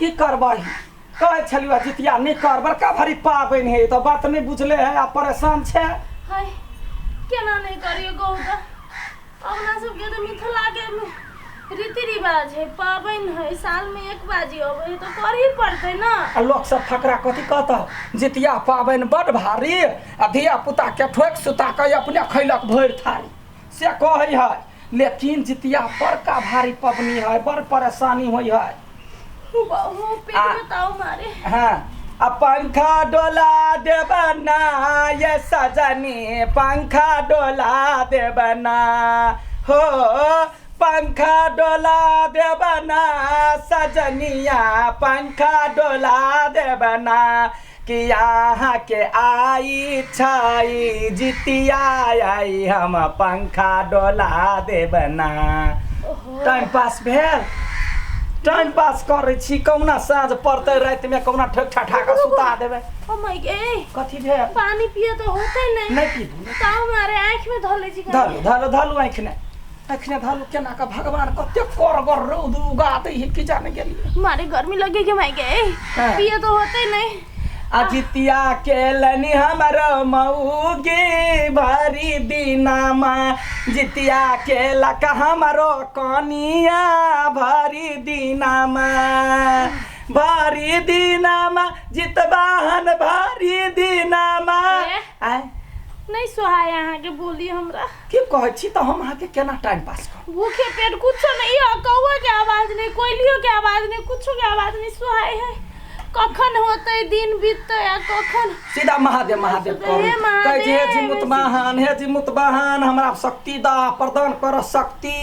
की करबै कहे छलियो जितिया नहीं करबर का भारी पाबन है तो बात नहीं बुझले है आप परेशान छे हाय केना नहीं करियो गौदा अपना सबके तो मिथिला के रीति रिवाज है पाबन है साल में एक बाजी होबे तो कर ही पड़ते ना लोग सब फकरा कथी कहता जितिया पाबन बड़ भारी आ धिया पुता के ठोक सुता के अपने खैलक भर थारी से कहे है लेकिन जितिया बड़का भारी पबनी है बड़ परेशानी होई है बहु पेट बताओ मारे हाँ अब पंखा डोला देबना ये सजनी पंखा डोला देबना हो पंखा डोला देबना सजनिया पंखा डोला देबना कि यहाँ के आई छाई जितिया आई हम पंखा डोला देबना टाइम पास भेल टाइम पास करे छी कौना साँझ पड़ते रात में कौना ठक ठठा के सुता देबे ओ माय गे कथी भेल पानी पिए तो होते नहीं पीबू ताऊ मारे आंख में धले छी धलू आँख ने धलू केना का भगवान कते करगर रौद उगाते है कि जाने गेली मारे गर्मी लगे के माय गे पिए तो होते नहीं अजितिया के लनी हमारो मऊगी भरी दिनामा जितिया के लका हमारो कनिया भरी दिनामा जितबाहन भरी दिनामा नहीं सोहाय यहाँ के बोली हमरा की कहे छी तो हम अहाँ के केना टाइम पास कर भूखे पेट कुछ नहीं है कौवा के आवाज नहीं कोयलियों के आवाज नहीं कुछ के आवाज नहीं सोहाय है कखन होते दिन बीतते या कखन सीधा महादेव कहे हे जिमुत बहान हमरा शक्ति दा प्रदान कर शक्ति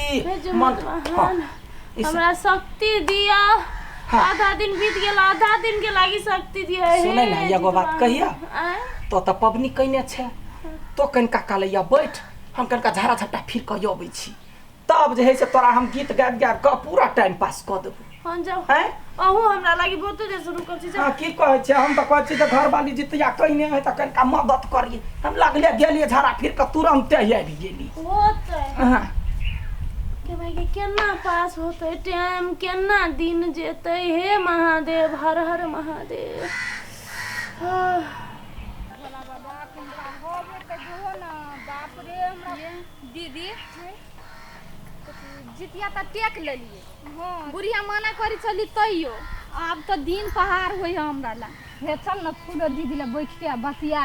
हमरा शक्ति दिया आधा दिन बीत गेल आधा दिन के लागी शक्ति दिया है सुनै ना एगो बात कहिया तो पबनी कइने छे तो कनका कालैया बैठ हम कनका झाड़ा झपटा फिर के अबै छी तब जे है से तोरा हम गीत गाबि के पूरा टाइम पास क देबो हम जाओ हैं अहू हमरा लागी बहुत जे शुरू कर छी हां की कहै छै हम त कहै छी त घर वाली जितिया कइने है त कनका मदद करिए हम लगले गेलिए झाड़ा फिर के तुरंत ही आबि गेली होतै हां के भाई के केना पास होतै टाइम केना दिन जेतै हे महादेव हर हर महादेव भोला बाबा कुंडा होबे त जो ना बाप रे हमरा दीदी जितिया त टेक लेलिए हां बुढ़िया मना करी चली तइयो अब त दिन पहाड़ होय हमरा ला हे चल न फूलो दीदी ला बैठ के बतिया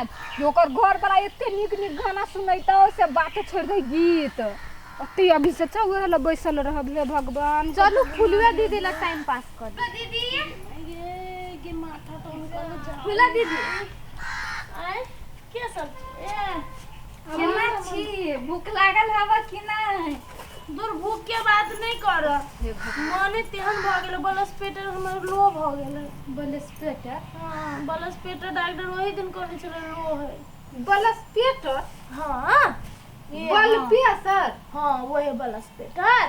ओकर घर वाला एते नीक गाना सुनैतो से बात छोड़ दे गीत अति अभी से चौरा ला बैसल रहब हे भगवान चलू फूलवा दीदी ला टाइम पास कर दीदी ये माथा तो निकल जा फूला दीदी आय के सब केना छी भूख लागल हवा कि नहीं दूर भूख के बात नहीं कर माने तेहन भ गेल बलस पेटर हमर लो भ गेल बलस पेटर हां बलस पेटर डॉक्टर वही दिन कहले छले लो है बलस पेटर हां बल पेटर हां वही बलस पेटर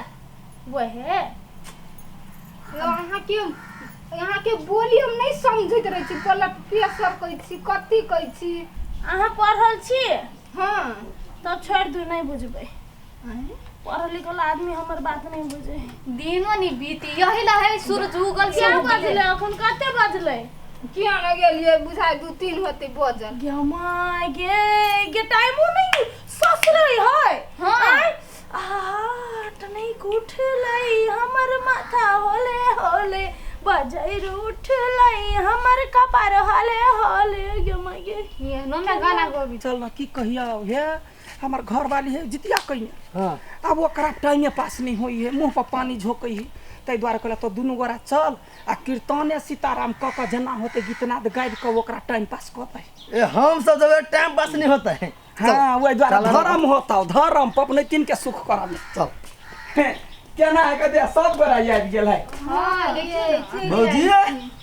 वही यहाँ के बोली हम नहीं समझत रही छी बलस पेटर कहै छी कथि कहै छी अहाँ पढ़ल छी हां तब छोड़ दू नहीं बुझबै पढ़ल लिखल आदमी हमर बात नहीं बुझे दिनो नहीं बीती यही ला है सूरज उगल क्या बजले अखन कते बजले किया न गेलिए बुझाई 2-3 होते बजल गे माय गे टाइमो नहीं ससरे है हां त नहीं उठलै हमर माथा होले बजै उठलै हमर कपार होले गे माय ये नो में गाना गोबी चल न की कहिया हे हमार घर वाली है जितिया कइने हां अब ओकरा टाइम पास नहीं होई है मुंह पर पानी झोकई है तै द्वारा कहला तो दुनु गोरा चल आ कीर्तने सीताराम क क जना होते गीतनाद गाइब क ओकरा टाइम पास करतै ए हम सब जब टाइम पास नहीं होता है हां ओइ द्वारा धर्म होता धर्म पबनैतिन के सुख करम चल केना है कदे सब गोरा याद गेल है हां देखिए भौजी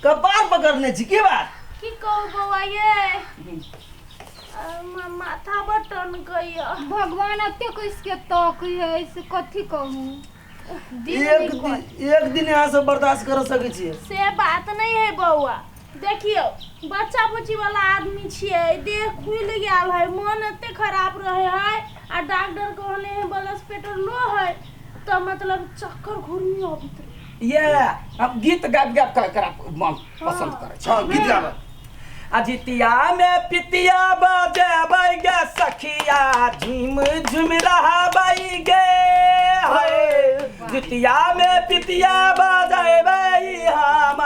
कपार पकड़ने छी की बात की कहू बौआ ये माथा बटन गया भगवान अते किसके तक है से कथि कहूं एक दिन यहाँ से बर्दाश्त कर सके छी से बात नहीं है बौआ देखियो बच्चा बुच्ची वाला आदमी छिए देह खुल गेल है मन एते खराब रहे है आ डॉक्टर कहले है ब्लड प्रेशर लो है तो मतलब चक्कर घूर्मी होत ये अब गीत गाब गाब कर पसंद करे छ। हां गीत गाब। अजितिया में पितिया बजेबै गे सखिया झूम झूम रहा बाई गे हाय जितिया में पितिया बजेबै हम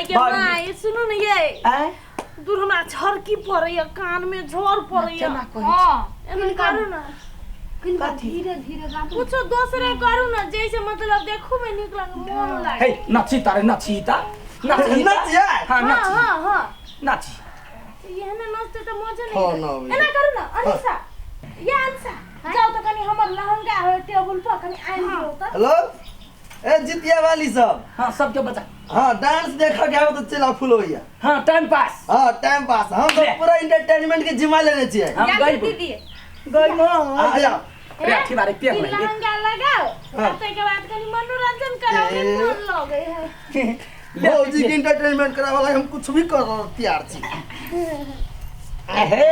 के माई सुनो न ये दूर हमरा छरकी पड़ैया कान में झोर पड़ैया। हां एमन करू ना किनका धीरे धीरे गाबू कुछ दूसरे करू ना जैसे मतलब देखो में निक लगे मन लागे। हे नची तारे नची ता नच यार। हां हां नची हां हां नची ये ना नाचते तो मजा हाँ, नहीं ना, एना करू ना अनिसा ये अनिसा जाओ तो कनी हमर लहंगा है टेबल पर कनी आइन दियो त। हेलो ए जितिया वाली सब। हां सबके बजा। हां डांस देखा गया तो चला फुल होइया। हां टाइम पास। हां टाइम पास हम तो पूरा एंटरटेनमेंट के जिम्मा लेने छिए। हम गई दीदी गई न आ जा। राठी बारे पे में लहंगा लगाओ तब के बाद कनी मनोरंजन कराओ मन लगे है। भौजी के एंटरटेनमेंट करा वाला हम कुछ भी कर तैयार छी। हे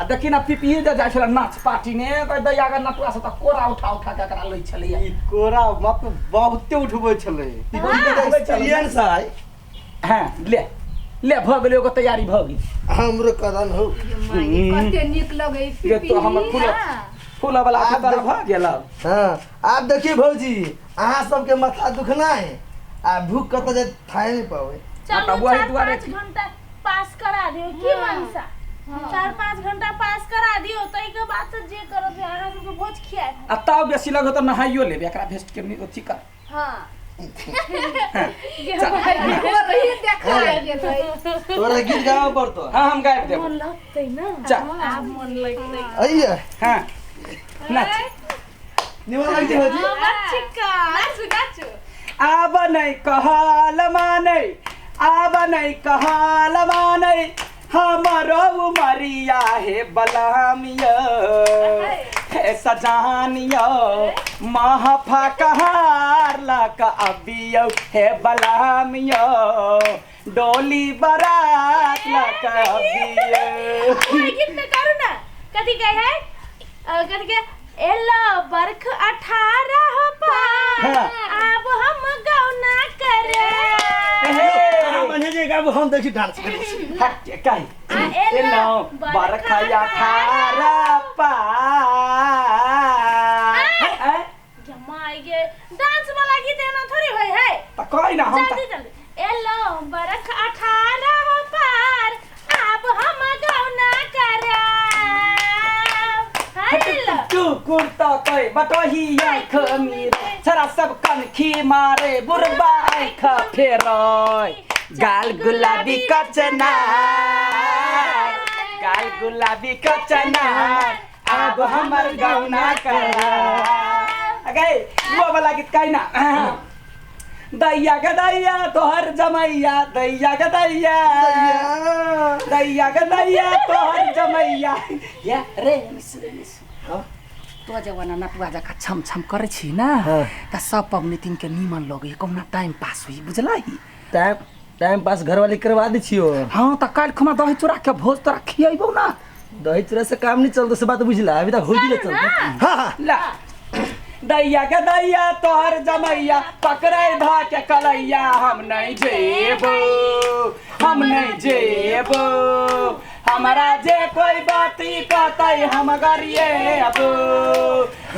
आ देखि ना पिपिए जा जाइ छला नाच पार्टी ने कह दैया ग नटुआ से त कोरा उठा उठा के करा लै छलिए। ई कोरा मत बहुते उठबै छले। एक्सपीरियंस है। हां ले ले भ गेलै ओकर तैयारी भ गेल। हमरो कदन हो। माई कते निक लगे ये तो हमर फूल वाला के तरह भ गेल। हां आप देखिए भौजी अहाँ सबके माथा दुखना है आ भूख कत जे खाए नहीं पावे। चलो वही 4-5 घंटा पास करा दियो की मनसा 4-5 घंटा पास करा दियो तई के बाद से जे करत अहाँ सबके भोज खियाए। आ ताव बेसी लगे त नहाइयो लेबे एकरा भेस्ट के अथी कर। हां रही देखा ले तोरा गीत गावे पड़तो। हां हम गायब देब। मन लगतै ना चल आप मन लगतै। आइए हां नाच निमन लग जे भौजी। बच्चिका नाच गाचो आब नहीं कहल माने आब नहीं कहल माने हमरो उमरिया हे बलामिया हे सजानिया महफा कहार लक अबियो हे बलामिया डोली बारात लक अबियो। कोई गीत में करू ना कथी कहे है कथी के एलो बरख 18 पार अब हम गौना करे। मने जे गाबो हम देखि डांस करै छी। हट काई एलो बरखा 18 पार। जमाई गे डांस वाला गीत एना थोड़ी होय है त कहि ना हम जल्दी जल्दी एलो बरख 18 पार अब हम गौना करे। तू कुर्ता कई बटोही आँख मीरे छरा सब कनखी मारे बुरबा आँख फेरोय गाल गुलाबी कचना गाल गुलाबी कचना अब हमर गौना करा। अगे वो वाला गीत कही ना दैया के दैया तोहर जमैया दैया के दैया दैया के दैया तोहर जमैया या रे तो जवाना नटुआ जका छम छम करे छी ना त सब पबनी तीन के नीमन लगे कौना टाइम पास हुई बुझलाई। टाइम पास घर वाली करवा दी छियो। हां त काल खमा दही चूरा के भोज तोरा खियैबो ना। दही चूरा से काम नहीं चलतो से बात बुझला अभी तक होजी ले चलतो। हां ला दैया के दैया तोहर जमैया पकड़े धा के कलैया हम नहीं जेबो हम नहीं जेबो हमारा जे कोई बाती कहतै हम गरिएबो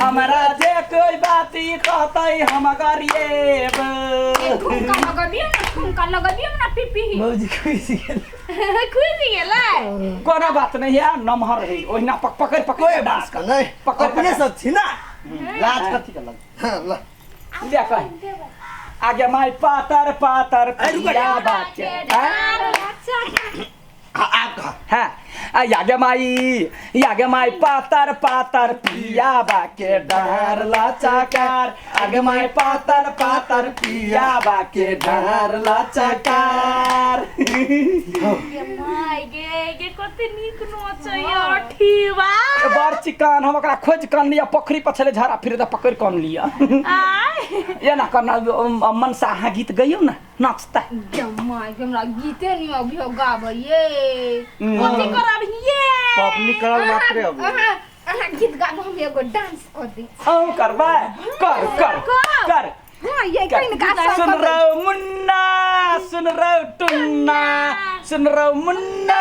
हमारा जे कोई बाती कहतै हम गरिएबो। ठुमका लगबियो ना पिपी मौजी खुशी गेल। खुशी गेला कोनो बात नहीं है नमहर है ओहिना पकड़ पकड़ डांस कर नहीं पकड़ अपने सब छी ना लाज कथी के लग। हां ला ले कह आगे माई पातर पातर पिया बात आप कहा हाँ यागे माई पातर पातर पिया बाके डार लाचाकार आगे माई पातर पातर पिया बाके डार लाचाकार। माई गे कते नीक नचैया ठीवा बार चिकन हम ओकरा खोज कन लिया पोखरी पछले झाड़ा फिर त पकड़ कन लिया आय ये ना करना मनसा हाँ गीत गइयो ना नाचता जमाई हमरा गीते नहीं अभियो गाबैये कथी करब ये पब्लिक करल मात्रे अब अहाँ गीत गाबो हम एगो डांस कर दी। हम करबा कर कर कर ये कहीं का सुन रहो मुन्ना, सुन रहो टुन्ना, सुन रहो मुन्ना,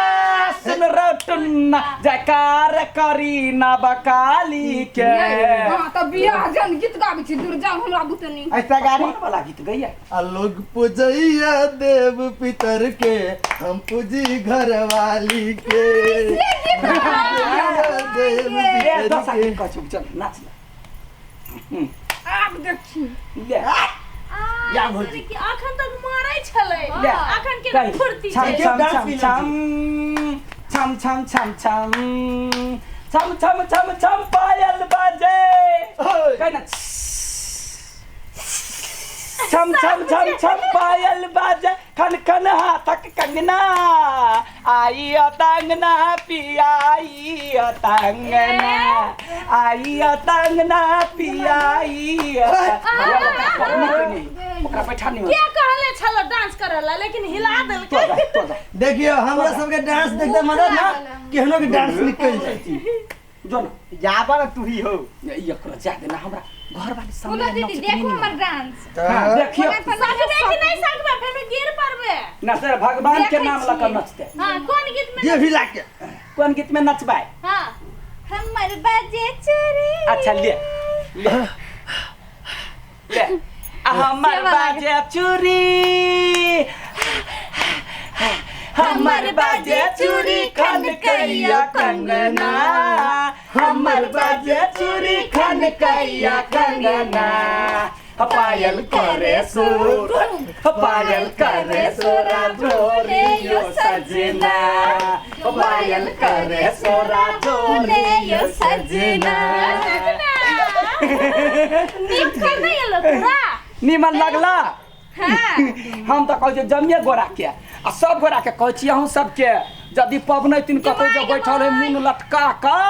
सुन रहो टुन्ना, जयकार करी ना बकाली के। हां त बियाह जन गीत गाबै छी दूर जाऊ हमरा बुतनी ऐसा गाड़ी वाला गीत गैया। लोग पूजैया देव पितर के, हम पूजी घर वाली के। ले दस आदमी का चुप चल नाच ले। आब देखी ले या भौजी कि अखन तक मारै छलै, ले। अखन के फुर्ती छम छै। छम छम छम छम छम छम छम छम छम छम पायल बाजे कहना छम छम छम छम पायल बाजे खन खन हाथक कंगना आई अतंगना पिया आई अतंगना आई अतंगना पिया आई ओकरा बैठा नहीं क्या कहले छलो डांस करला लेकिन हिला देलकै। देखियो हमरा सबके डांस देखते मदद ना केहनो के डांस निकल जाती। जो ना याबर तू ही हो ये करो जा देना हमरा घर वाली बोलो सामने दीदी देखो हमर डांस देखियो सकबे कि नहीं सकबे फेर गिर पड़बे। ना सर भगवान के नाम लेकर नचते। हां कोन गीत में ये भी लाके कौन गीत में नचबाई? हां हमर बाजे चोरी। अच्छा ले ले ले हमर बाजे चूरी हमर बाजे चूरी खन कैया कंगना हमर बाजे चूरी खन कैया कंगना पायल करे सुर पायल करे सुरा जोरे यो सजना पायल करे सुरा जोरे यो सजना। नीक कर नहीं लो पूरा निमन लगला? हम तो कहै जमिए गोरा के आ सब गोरा के कहै छी अहूँ सबके यदि पबनैतिन कतौ जे बैठल है मुंह लटका कऽ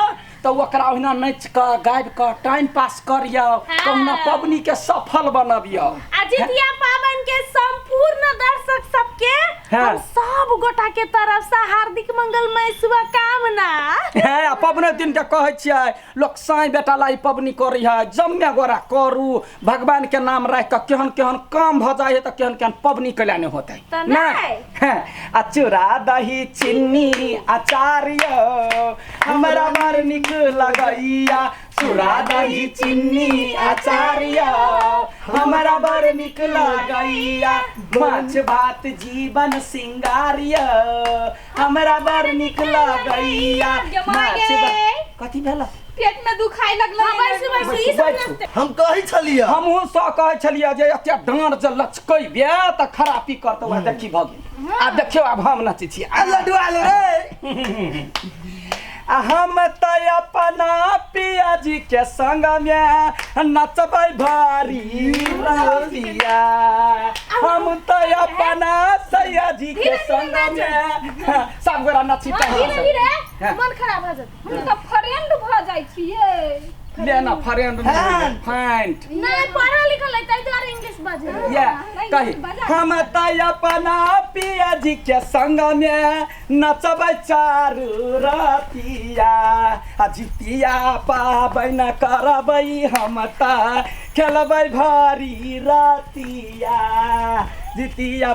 तो ओकरा ओहिना नाच कऽ गाबि कऽ टाइम पास करियौ कहुना पबनी के सफल बनबियौ। आ जितिया पावन के संपूर्ण दर्शक सबके हम सब गोटा के तरफ से हार्दिक मंगलमय शुभकामना। है पबनैतिन के कहै छियै लोक साईं बेटा लाई पबनी करै है जम्मे गोरा करू भगवान के नाम राख कऽ केहन केहन काम भ जाय है त केहन केहन पबनी कैला नहीं होतै नहीं। आ चूड़ा दही चीनी अचार यो हमरा बड़ निक लगैया चूड़ा दही चीनी अचार यो हमरा बड़ निक लगैया माछ भात जीवन सिंगार यो हमरा बड़ निक लगैया माछ भात कथी भेला पेट में दुखाई लगल बैस ई सब नचते। हम कहै छलिए हमहूँ सह कहै छलियै जे एते डाँर जे लचकैबे तऽ खरापी करतौ आ देखी भऽ गेल। आब देखियौ आब हम नचै छी आ लड्डू आलू रे हम तऽ अपना पिया जी के संग में नचबै भारी रतिया हम तऽ अपना सैया जी के संग में सब गोरा नची धीरे धीरे मन खराब भ जात। हम त फ्रेंड भ जाय छियै लेना फ्रेंड फ्रेंड नहीं पढ़ा लिखल है तै द्वारा इंग्लिश बाजे। ये कही हम तऽ अपना पिया जी के संग में नचबै चारू रतिया आ जितिया पाबैन करबै हम तऽ खेलबै भारी रतिया जितिया